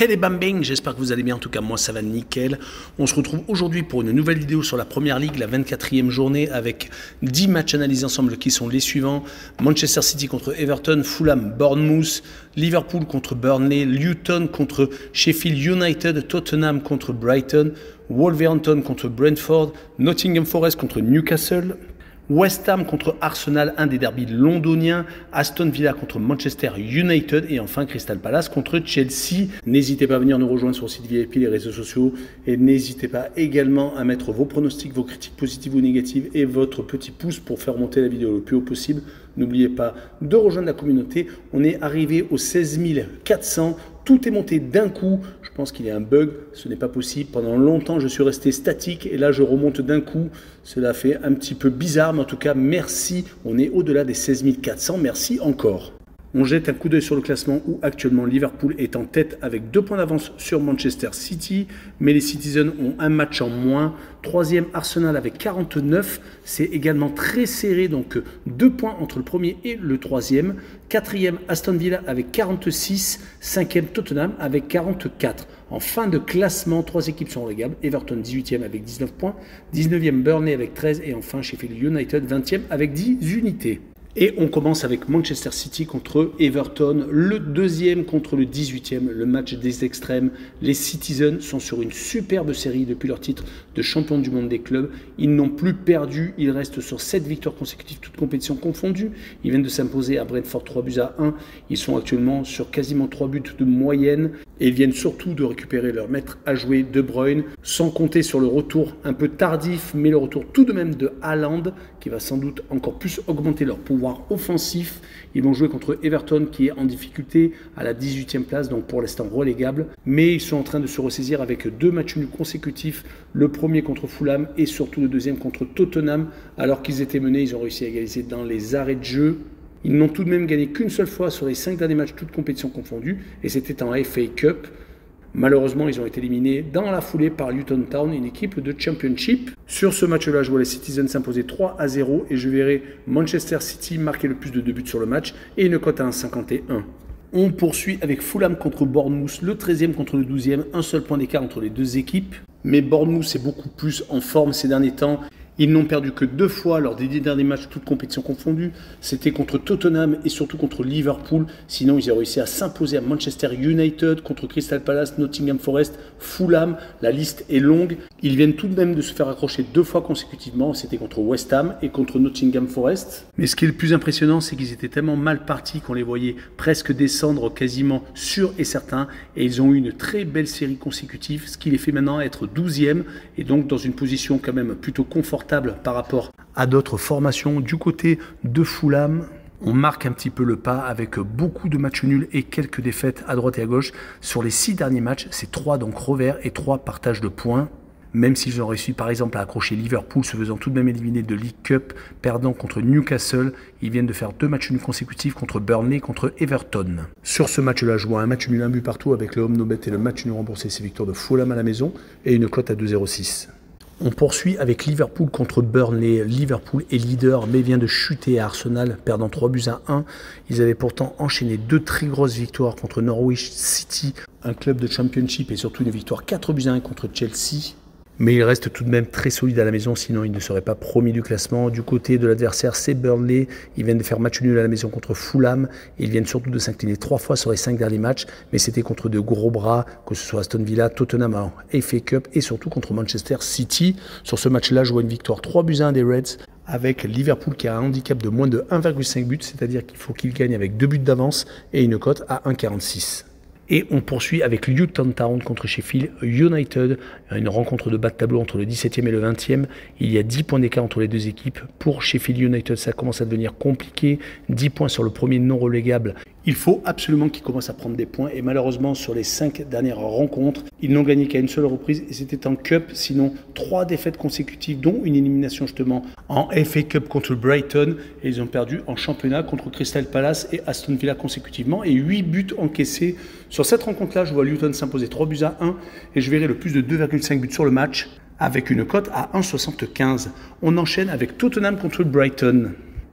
Hey les bambing, j'espère que vous allez bien, en tout cas moi ça va nickel. On se retrouve aujourd'hui pour une nouvelle vidéo sur la Première Ligue, la 24e journée avec 10 matchs analysés ensemble qui sont les suivants. Manchester City contre Everton, Fulham, Bournemouth, Liverpool contre Burnley, Luton contre Sheffield United, Tottenham contre Brighton, Wolverhampton contre Brentford, Nottingham Forest contre Newcastle, West Ham contre Arsenal, un des derbys londoniens, Aston Villa contre Manchester United et enfin Crystal Palace contre Chelsea. N'hésitez pas à venir nous rejoindre sur le site VIP, les réseaux sociaux et n'hésitez pas également à mettre vos pronostics, vos critiques positives ou négatives et votre petit pouce pour faire monter la vidéo le plus haut possible. N'oubliez pas de rejoindre la communauté. On est arrivé aux 16 400. Tout est monté d'un coup. Je pense qu'il y a un bug. Ce n'est pas possible. Pendant longtemps, je suis resté statique et là, je remonte d'un coup. Cela fait un petit peu bizarre, mais en tout cas, merci. On est au-delà des 16 400. Merci encore. On jette un coup d'œil sur le classement où actuellement Liverpool est en tête avec 2 points d'avance sur Manchester City, mais les Citizens ont un match en moins. 3e Arsenal avec 49, c'est également très serré, donc 2 points entre le premier et le 3e. 4e Aston Villa avec 46, 5e Tottenham avec 44. En fin de classement, 3 équipes sont relégables. Everton 18e avec 19 points, 19e Burnley avec 13 et enfin Sheffield United 20e avec 10 unités. Et on commence avec Manchester City contre Everton, le 2e contre le 18e, le match des extrêmes. Les Citizens sont sur une superbe série depuis leur titre de champion du monde des clubs. Ils n'ont plus perdu, ils restent sur 7 victoires consécutives, toutes compétitions confondues. Ils viennent de s'imposer à Brentford 3-1. Ils sont actuellement sur quasiment 3 buts de moyenne et ils viennent surtout de récupérer leur maître à jouer De Bruyne, sans compter sur le retour un peu tardif, mais le retour tout de même de Haaland, qui va sans doute encore plus augmenter leur pouvoir offensif. Ils vont jouer contre Everton qui est en difficulté à la 18e place, donc pour l'instant relégable, mais ils sont en train de se ressaisir avec 2 matchs nuls consécutifs, le premier contre Fulham et surtout le deuxième contre Tottenham. Alors qu'ils étaient menés, ils ont réussi à égaliser dans les arrêts de jeu. Ils n'ont tout de même gagné qu'une seule fois sur les 5 derniers matchs, toutes compétitions confondues, et c'était en FA Cup. Malheureusement, ils ont été éliminés dans la foulée par Luton Town, une équipe de Championship. Sur ce match-là, je vois les Citizens s'imposer 3-0 et je verrai Manchester City marquer le plus de 2 buts sur le match et une cote à 1,51. On poursuit avec Fulham contre Bournemouth, le 13e contre le 12e, un seul point d'écart entre les deux équipes. Mais Bournemouth est beaucoup plus en forme ces derniers temps. Ils n'ont perdu que 2 fois lors des 10 derniers matchs, toutes compétitions confondues. C'était contre Tottenham et surtout contre Liverpool. Sinon, ils ont réussi à s'imposer à Manchester United, contre Crystal Palace, Nottingham Forest, Fulham. La liste est longue. Ils viennent tout de même de se faire accrocher 2 fois consécutivement. C'était contre West Ham et contre Nottingham Forest. Mais ce qui est le plus impressionnant, c'est qu'ils étaient tellement mal partis qu'on les voyait presque descendre quasiment sûrs et certains. Et ils ont eu une très belle série consécutive, ce qui les fait maintenant être 12e et donc dans une position quand même plutôt confortable par rapport à d'autres formations. Du côté de Fulham, on marque un petit peu le pas avec beaucoup de matchs nuls et quelques défaites à droite et à gauche. Sur les 6 derniers matchs, c'est 3 donc revers et 3 partages de points. Même s'ils ont réussi par exemple à accrocher Liverpool, se faisant tout de même éliminer de League Cup, perdant contre Newcastle, ils viennent de faire 2 matchs nuls consécutifs contre Burnley et contre Everton. Sur ce match-là, je vois un match nul, un but partout avec le home no bet et le match nul remboursé, c'est victoire de Fulham à la maison et une cote à 2,06. On poursuit avec Liverpool contre Burnley. Liverpool est leader mais vient de chuter à Arsenal, perdant 3-1. Ils avaient pourtant enchaîné 2 très grosses victoires contre Norwich City, un club de Championship, et surtout une victoire 4-1 contre Chelsea. Mais il reste tout de même très solide à la maison, sinon il ne serait pas promis du classement. Du côté de l'adversaire, c'est Burnley. Ils viennent de faire match nul à la maison contre Fulham. Ils viennent surtout de s'incliner 3 fois sur les 5 derniers matchs, mais c'était contre de gros bras, que ce soit Aston Villa, Tottenham en FA Cup et surtout contre Manchester City. Sur ce match-là, je vois une victoire 3-1 des Reds, avec Liverpool qui a un handicap de moins de 1,5 buts, c'est-à-dire qu'il faut qu'il gagne avec 2 buts d'avance et une cote à 1,46. Et on poursuit avec Luton Town contre Sheffield United, une rencontre de bas de tableau entre le 17e et le 20e. Il y a 10 points d'écart entre les deux équipes. Pour Sheffield United, ça commence à devenir compliqué. 10 points sur le premier non relégable. Il faut absolument qu'ils commencent à prendre des points et malheureusement sur les 5 dernières rencontres, ils n'ont gagné qu'à une seule reprise et c'était en Cup, sinon 3 défaites consécutives dont une élimination justement en FA Cup contre Brighton et ils ont perdu en championnat contre Crystal Palace et Aston Villa consécutivement et 8 buts encaissés. Sur cette rencontre-là, je vois Luton s'imposer 3-1 et je verrai le plus de 2,5 buts sur le match avec une cote à 1,75. On enchaîne avec Tottenham contre Brighton.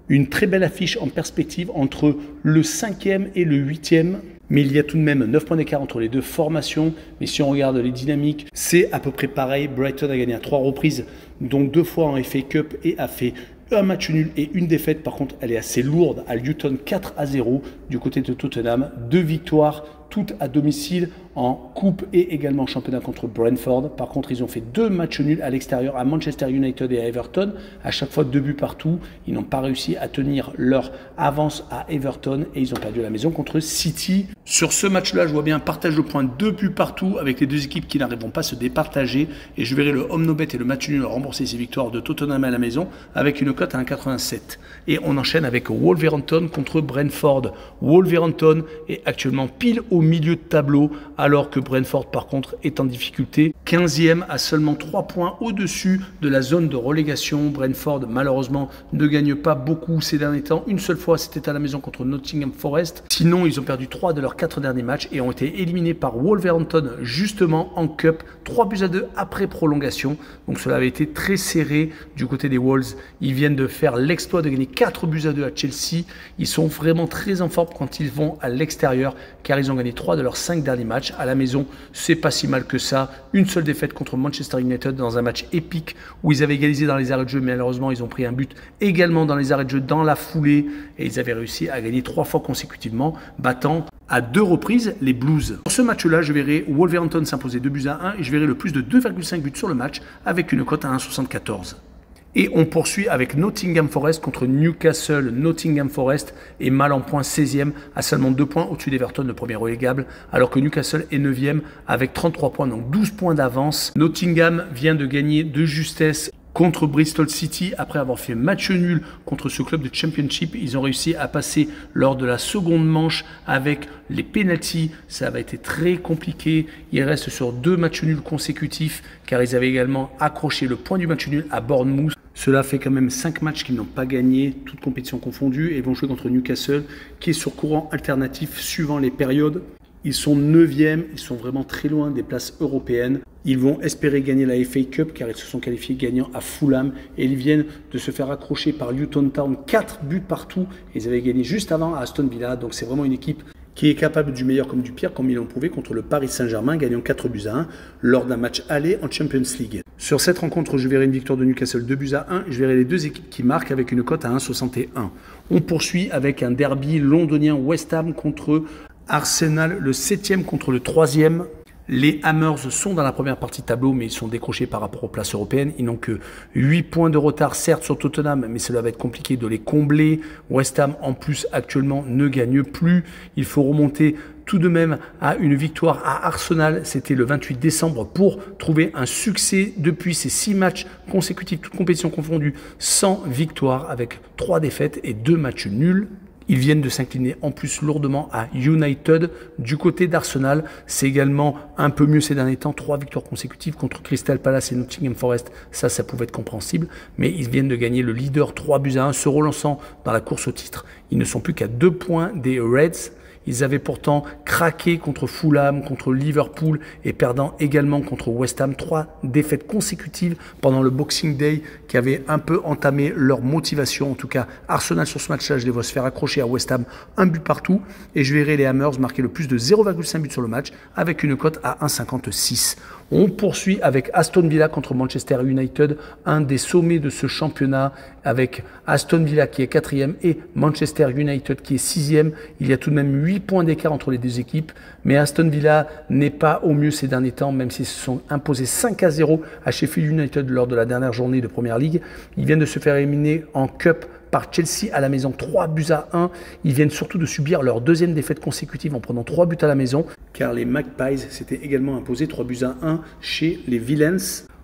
Une très belle affiche en perspective entre le 5e et le 8e. Mais il y a tout de même 9 points d'écart entre les deux formations. Mais si on regarde les dynamiques, c'est à peu près pareil. Brighton a gagné à 3 reprises, dont 2 fois en FA Cup et a fait un match nul et une défaite. Par contre, elle est assez lourde. À Luton, 4-0 du côté de Tottenham. 2 victoires, toutes à domicile en coupe et également en championnat contre Brentford. Par contre, ils ont fait 2 matchs nuls à l'extérieur à Manchester United et à Everton. À chaque fois 2 buts partout. Ils n'ont pas réussi à tenir leur avance à Everton et ils ont perdu à la maison contre City. Sur ce match-là, je vois bien un partage de points, 2 buts partout avec les deux équipes qui n'arriveront pas à se départager. Et je verrai le home no bet et le match nul rembourser ces victoires de Tottenham à la maison avec une cote à 1,87. Et on enchaîne avec Wolverhampton contre Brentford. Wolverhampton est actuellement pile au milieu de tableau alors que Brentford par contre est en difficulté. 15e à seulement 3 points au-dessus de la zone de relégation. Brentford malheureusement ne gagne pas beaucoup ces derniers temps. Une seule fois c'était à la maison contre Nottingham Forest. Sinon ils ont perdu 3 de leurs 4 derniers matchs et ont été éliminés par Wolverhampton justement en Cup. 3-2 après prolongation. Donc cela avait été très serré du côté des Wolves. Ils viennent de faire l'exploit de gagner 4-2 à Chelsea. Ils sont vraiment très en forme quand ils vont à l'extérieur car ils ont gagné 3 de leurs 5 derniers matchs. À la maison, c'est pas si mal que ça. Une seule défaite contre Manchester United dans un match épique où ils avaient égalisé dans les arrêts de jeu, mais malheureusement, ils ont pris un but également dans les arrêts de jeu dans la foulée et ils avaient réussi à gagner 3 fois consécutivement, battant à 2 reprises les Blues. Pour ce match-là, je verrai Wolverhampton s'imposer 2-1 et je verrai le plus de 2,5 buts sur le match avec une cote à 1,74. Et on poursuit avec Nottingham Forest contre Newcastle. Nottingham Forest est mal en point 16e à seulement 2 points au-dessus d'Everton, le premier relégable, alors que Newcastle est 9e avec 33 points, donc 12 points d'avance. Nottingham vient de gagner de justesse contre Bristol City après avoir fait match nul contre ce club de Championship. Ils ont réussi à passer lors de la seconde manche avec les pénaltys. Ça avait été très compliqué. Ils restent sur 2 matchs nuls consécutifs car ils avaient également accroché le point du match nul à Bournemouth. Cela fait quand même 5 matchs qu'ils n'ont pas gagné, toutes compétitions confondues, et vont jouer contre Newcastle qui est sur courant alternatif suivant les périodes. Ils sont 9e, ils sont vraiment très loin des places européennes. Ils vont espérer gagner la FA Cup car ils se sont qualifiés gagnants à Fulham et ils viennent de se faire accrocher par Luton Town, 4 buts partout. Et ils avaient gagné juste avant à Aston Villa, donc c'est vraiment une équipe qui est capable du meilleur comme du pire, comme ils l'ont prouvé contre le Paris Saint-Germain, gagnant 4-1 lors d'un match aller en Champions League. Sur cette rencontre, je verrai une victoire de Newcastle 2-1 et je verrai les deux équipes qui marquent avec une cote à 1,61. On poursuit avec un derby londonien West Ham contre Arsenal, le 7e contre le 3e. Les Hammers sont dans la première partie de tableau, mais ils sont décrochés par rapport aux places européennes. Ils n'ont que 8 points de retard, certes, sur Tottenham, mais cela va être compliqué de les combler. West Ham, en plus, actuellement, ne gagne plus. Il faut remonter tout de même à une victoire à Arsenal. C'était le 28 décembre pour trouver un succès depuis ces 6 matchs consécutifs, toutes compétitions confondues, sans victoire, avec 3 défaites et 2 matchs nuls. Ils viennent de s'incliner en plus lourdement à United. Du côté d'Arsenal, c'est également un peu mieux ces derniers temps. 3 victoires consécutives contre Crystal Palace et Nottingham Forest. Ça pouvait être compréhensible. Mais ils viennent de gagner le leader 3-1, se relançant dans la course au titre. Ils ne sont plus qu'à 2 points des Reds. Ils avaient pourtant craqué contre Fulham, contre Liverpool et perdant également contre West Ham. 3 défaites consécutives pendant le Boxing Day qui avaient un peu entamé leur motivation. En tout cas, Arsenal sur ce match-là, je les vois se faire accrocher à West Ham, un but partout. Et je verrai les Hammers marquer le plus de 0,5 buts sur le match avec une cote à 1,56. On poursuit avec Aston Villa contre Manchester United, un des sommets de ce championnat avec Aston Villa qui est 4e et Manchester United qui est 6e. Il y a tout de même 8 points d'écart entre les deux équipes, mais Aston Villa n'est pas au mieux ces derniers temps, même s'ils se sont imposés 5-0 à Sheffield United lors de la dernière journée de Première Ligue. Ils viennent de se faire éliminer en Cup par Chelsea à la maison 3-1. Ils viennent surtout de subir leur 2e défaite consécutive en prenant 3 buts à la maison, car les Magpies s'étaient également imposés 3-1 chez les Villains.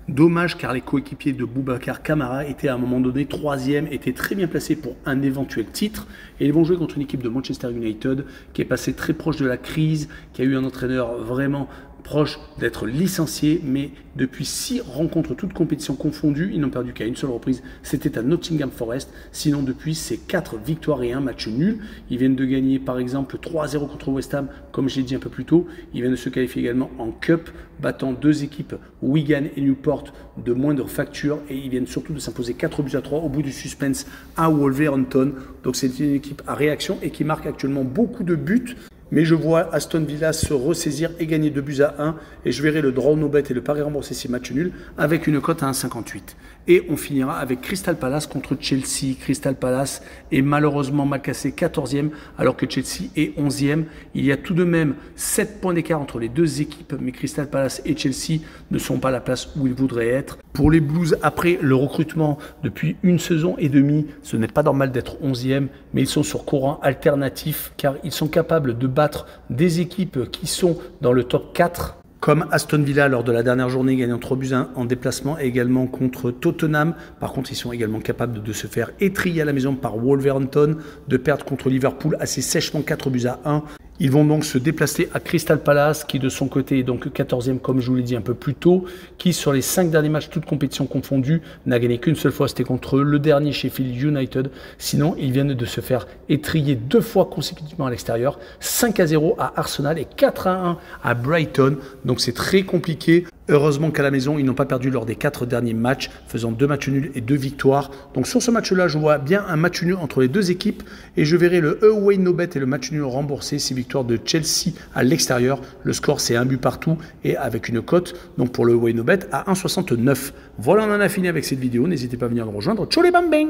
Dommage car les coéquipiers de Boubacar Kamara étaient à un moment donné 3e, étaient très bien placés pour un éventuel titre et ils vont jouer contre une équipe de Manchester United qui est passée très proche de la crise, qui a eu un entraîneur vraiment proche d'être licencié, mais depuis 6 rencontres, toutes compétitions confondues, ils n'ont perdu qu'à une seule reprise, c'était à Nottingham Forest. Sinon, depuis, c'est 4 victoires et 1 match nul. Ils viennent de gagner, par exemple, 3-0 contre West Ham, comme je l'ai dit un peu plus tôt. Ils viennent de se qualifier également en Cup, battant 2 équipes, Wigan et Newport, de moindre facture. Et ils viennent surtout de s'imposer 4-3 au bout du suspense à Wolverhampton. Donc, c'est une équipe à réaction et qui marque actuellement beaucoup de buts. mais je vois Aston Villa se ressaisir et gagner 2-1, et je verrai le draw no bet et le pari remboursé si match nul avec une cote à 1,58. Et on finira avec Crystal Palace contre Chelsea. Crystal Palace est malheureusement mal cassé 14e alors que Chelsea est 11e. Il y a tout de même 7 points d'écart entre les deux équipes, mais Crystal Palace et Chelsea ne sont pas à la place où ils voudraient être. Pour les Blues, après le recrutement depuis une saison et demie, ce n'est pas normal d'être 11e, mais ils sont sur courant alternatif car ils sont capables de battre des équipes qui sont dans le top 4. Comme Aston Villa lors de la dernière journée, gagnant 3-1 en déplacement, et également contre Tottenham. Par contre, ils sont également capables de se faire étriller à la maison par Wolverhampton, de perdre contre Liverpool assez sèchement 4-1. Ils vont donc se déplacer à Crystal Palace, qui de son côté est donc 14e, comme je vous l'ai dit un peu plus tôt, qui sur les 5 derniers matchs, toutes compétitions confondues, n'a gagné qu'une seule fois, c'était contre le dernier Sheffield United. Sinon, ils viennent de se faire étriller 2 fois consécutivement à l'extérieur, 5-0 à Arsenal et 4-1 à Brighton. Donc c'est très compliqué. Heureusement qu'à la maison, ils n'ont pas perdu lors des 4 derniers matchs, faisant 2 matchs nuls et 2 victoires. Donc sur ce match-là, je vois bien un match nul entre les deux équipes et je verrai le away no bet et le match nul remboursé, 6 victoires de Chelsea à l'extérieur. Le score, c'est 1 but partout et avec une cote, donc pour le away no bet, à 1,69. Voilà, on en a fini avec cette vidéo. N'hésitez pas à venir nous rejoindre. Ciao les bambins!